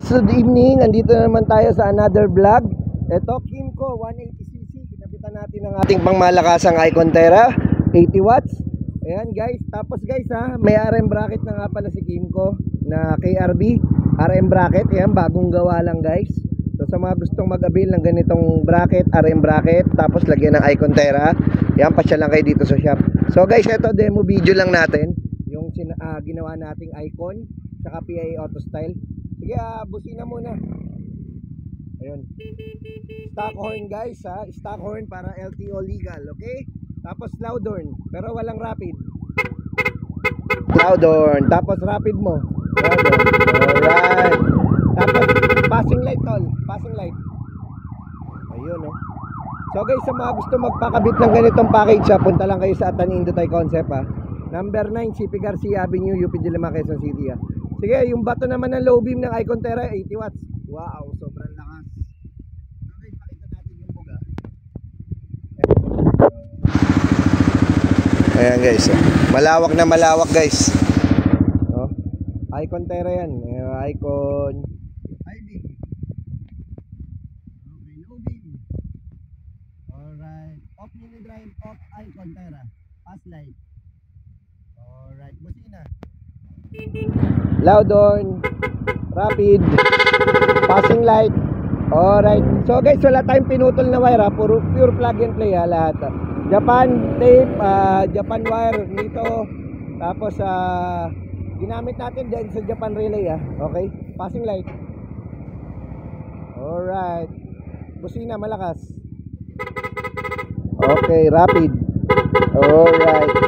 Good evening, andito na naman tayo sa another vlog. Ito, Kymco 180cc. Kinabitan natin ang ating pangmalakasang Icontera 80 watts. Ayan guys, tapos guys may RM bracket na nga pala si Kymco na KRB RM bracket. Ayan, bagong gawa lang guys. So sa mga gustong mag-avail ng ganitong bracket, RM bracket, tapos lagyan ng Icontera, ayan, pasya lang kayo dito sa shop. So guys, ito demo video lang natin yung ginawa nating icon saka PIA Auto Style. Sige, busina muna. Ayun. Stock horn guys, stock horn para LTO legal, okay? Tapos loud horn, pero walang rapid. Loud horn, tapos rapid mo. Loud horn. Alright. Tapos passing light tol, passing light. Ayun oh. So guys, sa mga gusto magpakabit ng ganitong package, punta lang kayo sa Atan Indotay Concept Number 9, CP Garcia Avenue, UP Diliman, Quezon City Sige, yung bato naman ng low beam ng Icontera 80 watts. Wow, sobrang lakas. Okay, pakita natin yung buga. Ayan guys, malawak na malawak guys. Icontera yan. Icon high beam. Okay, low beam. Alright, off mini drive, off Icontera. Pass light. Alright, busina. Loud horn, rapid, passing light. Alright. So guys, wala tayong pinutol na wire pure plug and play lahat. Japan tape, Japan wire nito. Tapos ginamit natin dyan sa Japan relay Okay, passing light. Alright. Busina malakas. Okay, rapid. Alright.